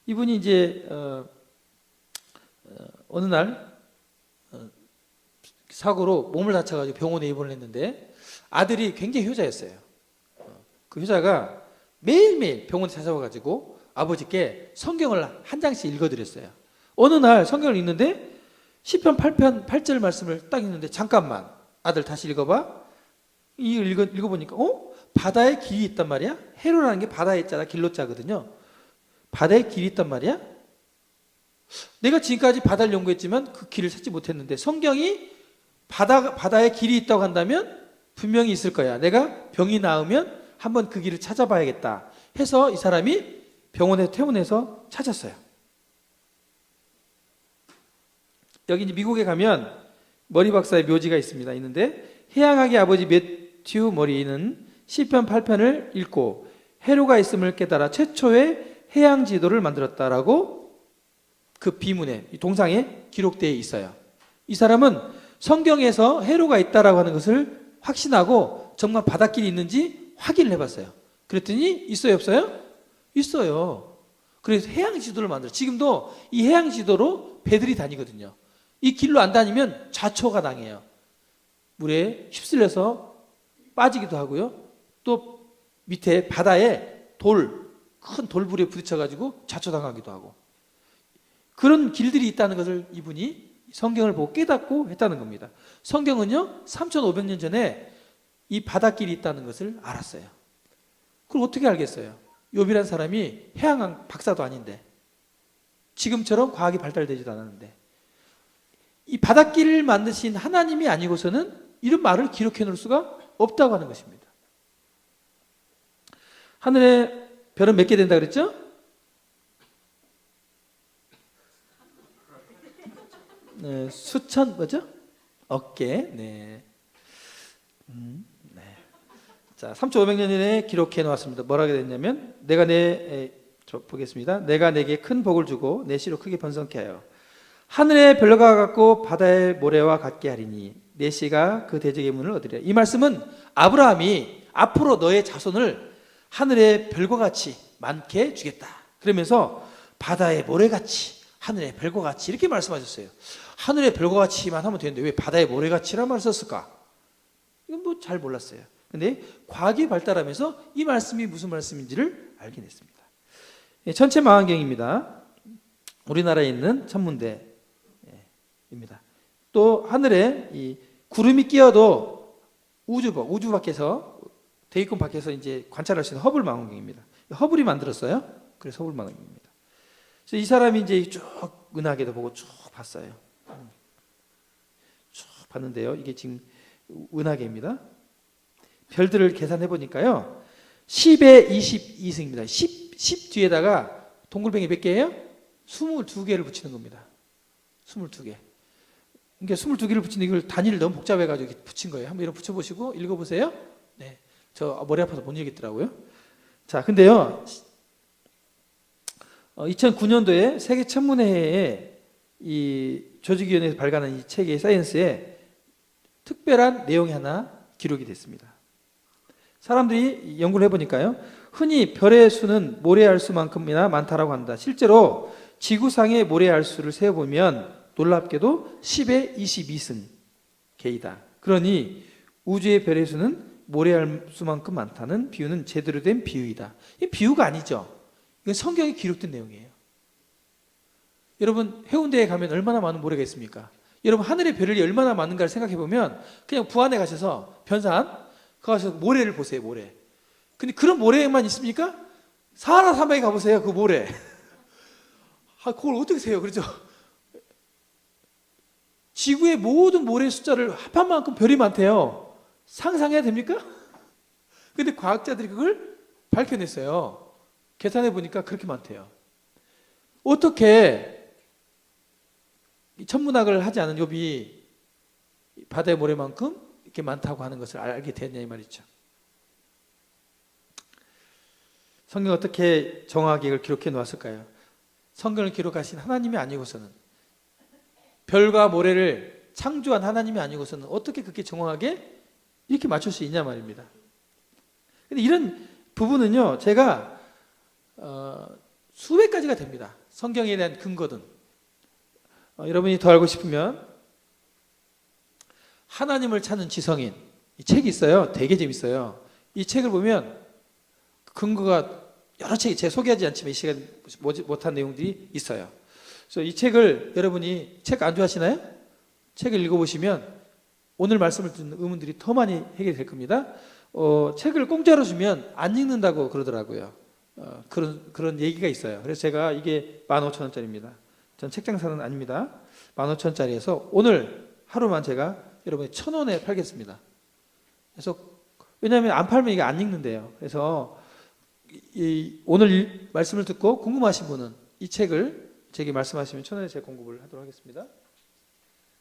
이분이 이제 어느 날 사고로 몸을 다쳐가지고 병원에 입원을 했는데, 아들이 굉장히 효자였어요. 그 효자가 매일매일 병원에 찾아와가지고 아버지께 성경을 한 장씩 읽어드렸어요. 어느 날 성경을 읽는데 시편 8편 8절 말씀을 딱 읽는데, 잠깐만 아들 다시 읽어봐. 읽어보니까 바다에 길이 있단 말이야. 해로라는 게 바다에 있잖아. 길로 짜거든요. 바다에 길이 있단 말이야. 내가 지금까지 바다를 연구했지만 그 길을 찾지 못했는데, 성경이 바다에 길이 있다고 한다면 분명히 있을 거야. 내가 병이 나으면 한번 그 길을 찾아봐야겠다 해서 이 사람이 병원에 퇴원해서 찾았어요. 여기 이제 미국에 가면 머리 박사의 묘지가 있는데, 해양학의 아버지 매튜 머리는 시편 8편을 읽고 해로가 있음을 깨달아 최초의 해양 지도를 만들었다라고 그 비문에, 동상에 기록되어 있어요. 이 사람은 성경에서 해로가 있다라고 하는 것을 확신하고 정말 바닷길이 있는지 확인을 해봤어요. 그랬더니 있어요, 없어요? 있어요. 그래서 해양 지도를 만들어요. 지금도 이 해양 지도로 배들이 다니거든요. 이 길로 안 다니면 좌초가 당해요. 물에 휩쓸려서 빠지기도 하고요. 또 밑에 바다에 큰 돌부리에 부딪혀가지고 좌초당하기도 하고, 그런 길들이 있다는 것을 이분이 성경을 보고 깨닫고 했다는 겁니다. 성경은요 3,500년 전에 이 바닷길이 있다는 것을 알았어요. 그걸 어떻게 알겠어요? 욥이란 사람이 해양학 박사도 아닌데, 지금처럼 과학이 발달되지도 않았는데, 이 바닷길을 만드신 하나님이 아니고서는 이런 말을 기록해 놓을 수가 없다고 하는 것입니다. 하늘에 별은 몇 개 된다 그랬죠? 네, 수천, 뭐죠? 억개. 네. 네. 자, 3,500년 전에 기록해 놓았습니다. 뭐라고 됐냐면, 보겠습니다. 내가 내게 큰 복을 주고 내 씨로 크게 번성케 하여 하늘의 별과 같고 바다의 모래와 같게 하리니 내 씨가 그 대적의 문을 얻으리라. 이 말씀은 아브라함이 앞으로 너의 자손을 하늘의 별과 같이 많게 주겠다 그러면서 바다의 모래같이 하늘의 별과 같이 이렇게 말씀하셨어요. 하늘의 별과 같이만 하면 되는데 왜 바다의 모래같이란 말을 썼을까? 이건 뭐 잘 몰랐어요. 근데 과학이 발달하면서 이 말씀이 무슨 말씀인지를 알게 됐습니다. 천체 망원경입니다. 우리나라에 있는 천문대입니다. 또 하늘에 이 구름이 끼어도 우주 밖에서, 대기권 밖에서 이제 관찰할 수 있는 허블 망원경입니다. 허블이 만들었어요. 그래서 허블 망원경입니다. 그래서 이 사람이 이제 쭉 은하계도 보고 쭉 봤어요. 쭉 봤는데요. 이게 지금 은하계입니다. 별들을 계산해 보니까요. 10의 22승입니다. 10 뒤에다가 동글뱅이 몇 개예요? 22개를 붙이는 겁니다. 22개. 그러니까 22개를 붙이는 이걸 단위를 너무 복잡해가지고 이렇게 붙인 거예요. 한번 이런 붙여보시고 읽어보세요. 네. 저 머리 아파서 못 읽겠더라고요. 자, 근데요. 2009년도에 세계 천문회에 이 조직위원회에서 발간한 이 책의 사이언스에 특별한 내용이 하나 기록이 됐습니다. 사람들이 연구를 해보니까요. 흔히 별의 수는 모래알 수만큼이나 많다라고 한다. 실제로 지구상의 모래알 수를 세어보면 놀랍게도 10의 22승 개이다. 그러니 우주의 별의 수는 모래알 수만큼 많다는 비유는 제대로 된 비유이다. 이 비유가 아니죠. 이건 성경에 기록된 내용이에요. 여러분 해운대에 가면 얼마나 많은 모래가 있습니까? 여러분 하늘의 별이 얼마나 많은가를 생각해보면 그냥 부안에 가셔서 변산 가서 모래를 보세요. 모래. 근데 그런 모래만 있습니까? 사하라 사막에 가보세요. 그 모래. 그걸 어떻게 세요? 그렇죠? 지구의 모든 모래 숫자를 합한 만큼 별이 많대요. 상상해야 됩니까? 근데 과학자들이 그걸 밝혀냈어요. 계산해 보니까 그렇게 많대요. 어떻게 천문학을 하지 않은 욥이 바다의 모래만큼 이렇게 많다고 하는 것을 알게 됐냐 이 말이죠. 성경 어떻게 정확하게 이걸 기록해 놓았을까요? 성경을 기록하신 하나님이 아니고서는 별과 모래를 창조한 하나님이 아니고서는 어떻게 그렇게 정확하게 이렇게 맞출 수 있냐 말입니다. 근데 이런 부분은요, 제가 수백 가지가 됩니다. 성경에 대한 근거든. 여러분이 더 알고 싶으면 하나님을 찾는 지성인, 이 책이 있어요. 되게 재밌어요. 이 책을 보면 근거가 여러 책이 제가 소개하지 않지만 이 시간 못한 내용들이 있어요. 그래서 이 책을 여러분이 책 안 좋아하시나요? 책을 읽어보시면 오늘 말씀을 듣는 의문들이 더 많이 해결될 겁니다. 책을 공짜로 주면 안 읽는다고 그러더라고요. 그런 얘기가 있어요. 그래서 제가 이게 15,000원짜리입니다. 전 책장사는 아닙니다. 15,000원짜리에서 오늘 하루만 제가 여러분이 1,000원에 팔겠습니다. 그래서 왜냐하면 안 팔면 이게 안 읽는데요. 그래서 오늘 말씀을 듣고 궁금하신 분은 이 책을 제게 말씀하시면 1,000원에 제가 공급을 하도록 하겠습니다.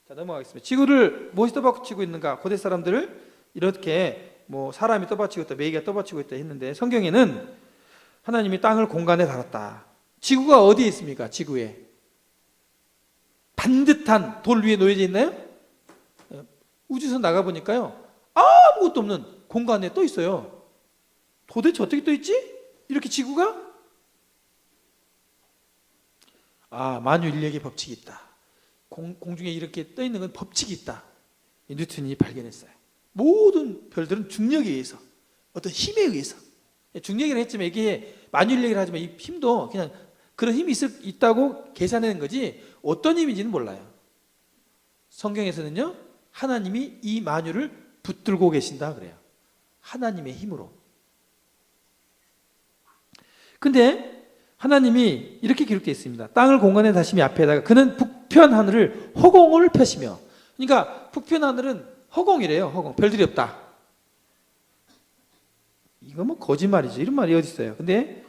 자, 넘어가겠습니다. 지구를 무엇이 떠받치고 있는가? 고대 사람들을 이렇게 뭐 사람이 떠받치고 있다, 메기가 떠받치고 있다 했는데 성경에는 하나님이 땅을 공간에 달았다. 지구가 어디에 있습니까? 지구에 반듯한 돌 위에 놓여져 있나요? 우주선 나가보니까요, 아무것도 없는 공간에 떠 있어요. 도대체 어떻게 떠 있지? 이렇게 지구가? 만유인력의 법칙이 있다. 공중에 이렇게 떠 있는 건 법칙이 있다. 뉴턴이 발견했어요. 모든 별들은 중력에 의해서, 어떤 힘에 의해서, 중력이라 했지만 이게 만유인력이라 하지만 이 힘도 그냥 그런 힘이 있다고 계산하는 거지 어떤 힘인지는 몰라요. 성경에서는요, 하나님이 이 만유를 붙들고 계신다 그래요. 하나님의 힘으로. 근데 하나님이 이렇게 기록되어 있습니다. 땅을 공간에 다시미 앞에다가 그는 북편 하늘을 허공을 펴시며, 그러니까 북편 하늘은 허공이래요. 허공. 별들이 없다. 이거 뭐 거짓말이죠. 이런 말이 어디 있어요. 근데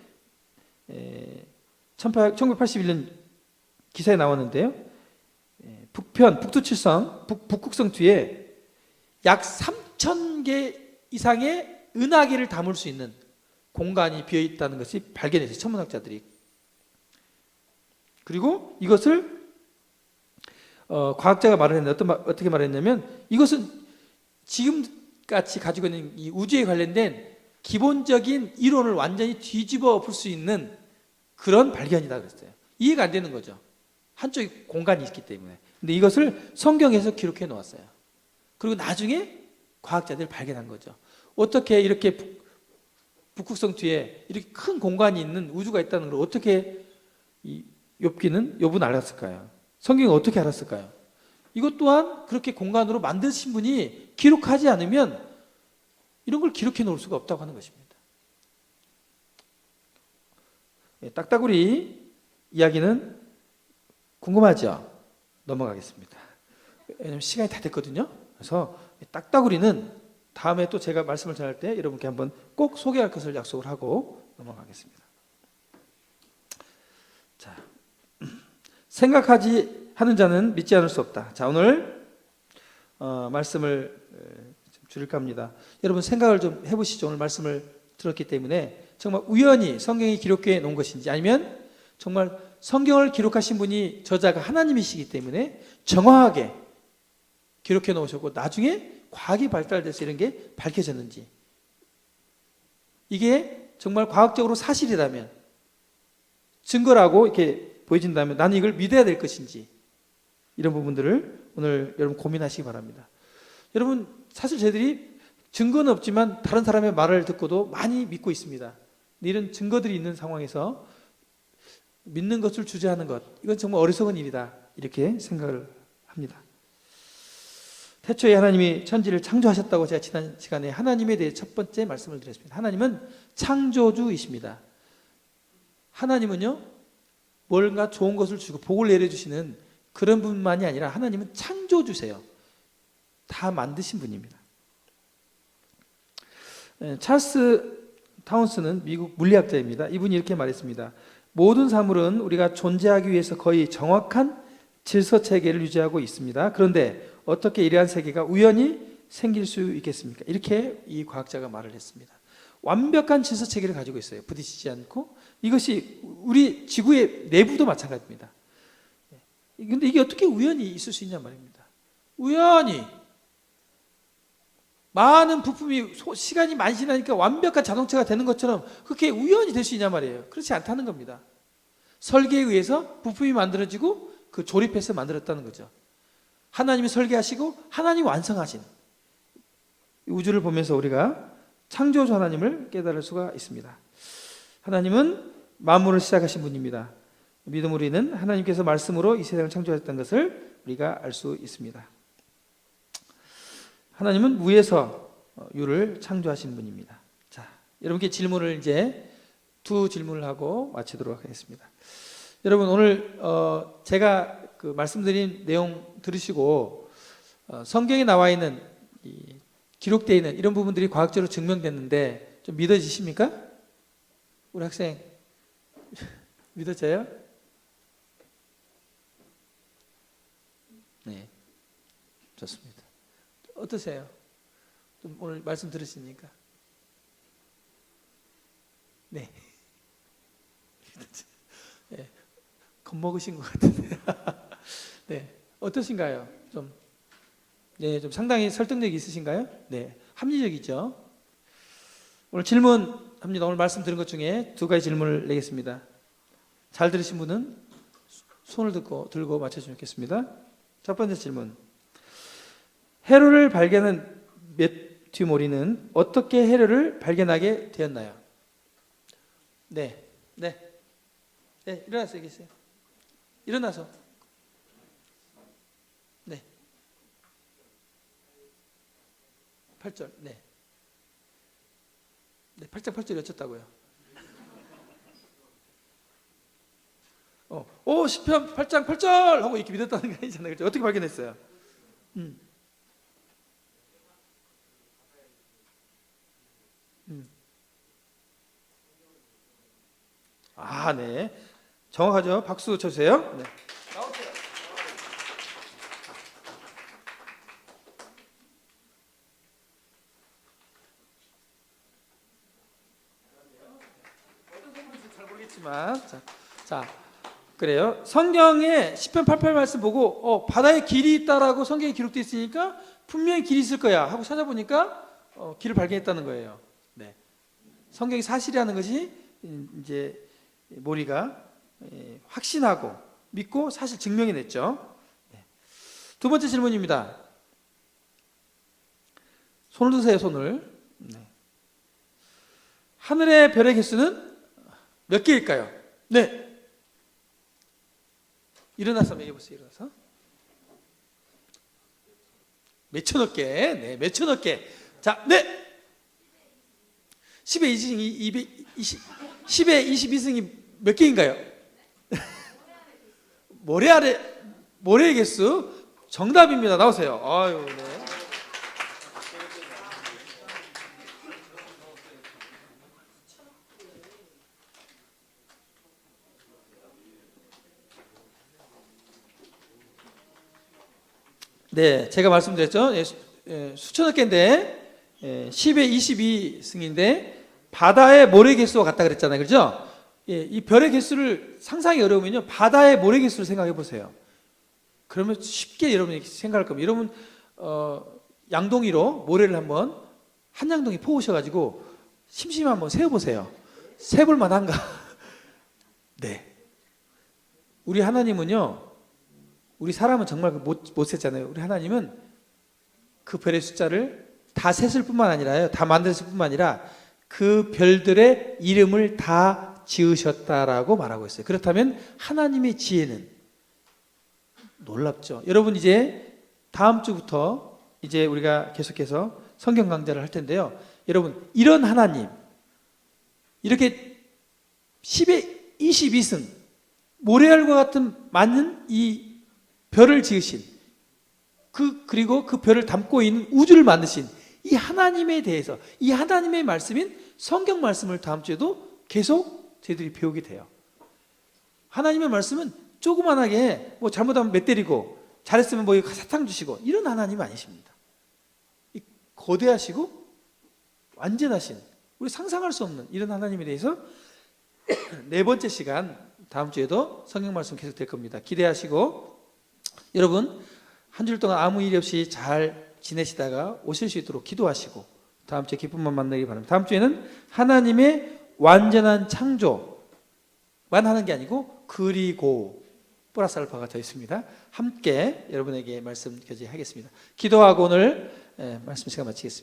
1981년 기사에 나왔는데요, 북두칠성, 북극성 뒤에 약 3,000개 이상의 은하계를 담을 수 있는 공간이 비어 있다는 것이 발견했어요. 천문학자들이. 그리고 이것을 과학자가 말을 했는데 어떻게 말했냐면, 이것은 지금같이 가지고 있는 이 우주에 관련된 기본적인 이론을 완전히 뒤집어 볼 수 있는 그런 발견이다 그랬어요. 이해가 안 되는 거죠. 한쪽에 공간이 있기 때문에. 근데 이것을 성경에서 기록해 놓았어요. 그리고 나중에 과학자들이 발견한 거죠. 어떻게 이렇게 북극성 뒤에 이렇게 큰 공간이 있는 우주가 있다는 걸 어떻게 욥은 알았을까요? 성경이 어떻게 알았을까요? 이것 또한 그렇게 공간으로 만드신 분이 기록하지 않으면 이런 걸 기록해 놓을 수가 없다고 하는 것입니다. 딱따구리 이야기는 궁금하죠? 넘어가겠습니다. 왜냐하면 시간이 다 됐거든요. 그래서 딱따구리는 다음에 또 제가 말씀을 전할 때 여러분께 한번 꼭 소개할 것을 약속을 하고 넘어가겠습니다. 자, 생각하지 하는 자는 믿지 않을 수 없다. 자, 오늘 말씀을 줄일까 합니다. 여러분 생각을 좀 해보시죠. 오늘 말씀을 들었기 때문에 정말 우연히 성경이 기록해 놓은 것인지, 아니면 정말 성경을 기록하신 분이 저자가 하나님이시기 때문에 정확하게 기록해 놓으셨고 나중에 과학이 발달돼서 이런 게 밝혀졌는지, 이게 정말 과학적으로 사실이라면, 증거라고 이렇게 보여진다면 나는 이걸 믿어야 될 것인지, 이런 부분들을 오늘 여러분 고민하시기 바랍니다. 여러분 사실 저희들이 증거는 없지만 다른 사람의 말을 듣고도 많이 믿고 있습니다. 이런 증거들이 있는 상황에서 믿는 것을 주저하는 것, 이건 정말 어리석은 일이다, 이렇게 생각을 합니다. 태초에 하나님이 천지를 창조하셨다고 제가 지난 시간에 하나님에 대해 첫 번째 말씀을 드렸습니다. 하나님은 창조주이십니다. 하나님은요, 뭔가 좋은 것을 주고 복을 내려주시는 그런 분만이 아니라 하나님은 창조주세요. 다 만드신 분입니다. 찰스 타운스는 미국 물리학자입니다. 이분이 이렇게 말했습니다. 모든 사물은 우리가 존재하기 위해서 거의 정확한 질서 체계를 유지하고 있습니다. 그런데 어떻게 이러한 세계가 우연히 생길 수 있겠습니까? 이렇게 이 과학자가 말을 했습니다. 완벽한 질서 체계를 가지고 있어요. 부딪히지 않고. 이것이 우리 지구의 내부도 마찬가지입니다. 근데 이게 어떻게 우연히 있을 수 있냐 말입니다. 우연히 많은 부품이 시간이 많이 지나니까 완벽한 자동차가 되는 것처럼 그렇게 우연히 될 수 있냐 말이에요. 그렇지 않다는 겁니다. 설계에 의해서 부품이 만들어지고 그 조립해서 만들었다는 거죠. 하나님이 설계하시고 하나님이 완성하신 우주를 보면서 우리가 창조주 하나님을 깨달을 수가 있습니다. 하나님은 만물을 시작하신 분입니다. 믿음으로 우리는 하나님께서 말씀으로 이 세상을 창조하셨다는 것을 우리가 알 수 있습니다. 하나님은 무에서 유를 창조하신 분입니다. 자, 여러분께 질문을 이제 두 질문을 하고 마치도록 하겠습니다. 여러분 오늘 제가 그 말씀드린 내용 들으시고 성경에 나와 있는 기록되어 있는 이런 부분들이 과학적으로 증명됐는데 좀 믿어지십니까? 우리 학생 믿어져요? 네, 좋습니다. 어떠세요? 좀 오늘 말씀 들으시니까 네, 네 겁먹으신 것 같은데 네, 어떠신가요? 좀 네, 좀 상당히 설득력이 있으신가요? 네, 합리적이죠. 오늘 질문합니다. 오늘 말씀 들은 것 중에 두 가지 질문을 내겠습니다. 잘 들으신 분은 손을 들고 맞춰주시면 좋겠습니다. 첫 번째 질문. 해로를 발견한 매튜 모리는 어떻게 해로를 발견하게 되었나요? 네, 일어나서 얘기하세요. 일어나서. 네. 8절, 네. 8장 8절 여쭙다고요. 시편 8장 8절 하고 이렇게 믿었다는 거 아니잖아요. 그렇죠? 어떻게 발견했어요? 아, 네. 정확하죠? 박수 쳐주세요. 네. 나오세요. 어떤 성분인지 잘 모르겠지만, 자, 그래요. 성경에 시편 88 말씀 보고 바다에 길이 있다라고 성경에 기록되어 있으니까 분명히 길이 있을 거야 하고 찾아보니까 길을 발견했다는 거예요. 네. 성경이 사실이라는 것이 이제 모리가 확신하고 믿고 사실 증명이 됐죠. 네. 두 번째 질문입니다. 손을 드세요, 손을. 네. 하늘의 별의 개수는 몇 개일까요? 네. 일어나서 한번 해보세요. 일어나서. 몇천억 개. 네, 몇천억 개. 자, 네. 10의 22승이 몇 개인가요? 모래의 개수 정답입니다. 나오세요. 아유, 네. 네, 제가 말씀드렸죠. 수천억 개인데 10의 22승인데 바다의 모래 개수와 같다 그랬잖아요. 그렇죠? 이 별의 개수를 상상이 어려우면요. 바다의 모래 개수를 생각해 보세요. 그러면 쉽게 여러분이 생각할 겁니다. 여러분 양동이로 모래를 한 양동이 퍼오셔가지고 심심하면 한번 세어보세요. 세볼 만한가? 네. 우리 하나님은요. 우리 사람은 정말 못 셌잖아요. 우리 하나님은 그 별의 숫자를 다 셌을 뿐만 아니라요. 다 만들었을 뿐만 아니라 그 별들의 이름을 다 지으셨다라고 말하고 있어요. 그렇다면 하나님의 지혜는 놀랍죠. 여러분 이제 다음 주부터 이제 우리가 계속해서 성경 강좌를 할 텐데요. 여러분 이런 하나님 이렇게 10의 22승 모래알과 같은 많은 이 별을 지으신 그리고 그 별을 담고 있는 우주를 만드신 이 하나님에 대해서 이 하나님의 말씀인 성경 말씀을 다음 주에도 계속 저희들이 배우게 돼요. 하나님의 말씀은 조그만하게 뭐 잘못하면 몇 때리고 잘했으면 뭐 사탕 주시고 이런 하나님 아니십니다. 거대하시고 완전하신 우리 상상할 수 없는 이런 하나님에 대해서 네 번째 시간 다음 주에도 성경 말씀 계속 될 겁니다. 기대하시고 여러분 한 주일 동안 아무 일 없이 잘 지내시다가 오실 수 있도록 기도하시고 다음 주에 기쁨만 만나기 바랍니다. 다음 주에는 하나님의 완전한 창조만 하는 게 아니고 그리고 플러스 알파가 더 있습니다. 함께 여러분에게 말씀 교제하겠습니다. 기도하고 오늘 말씀 시간 마치겠습니다.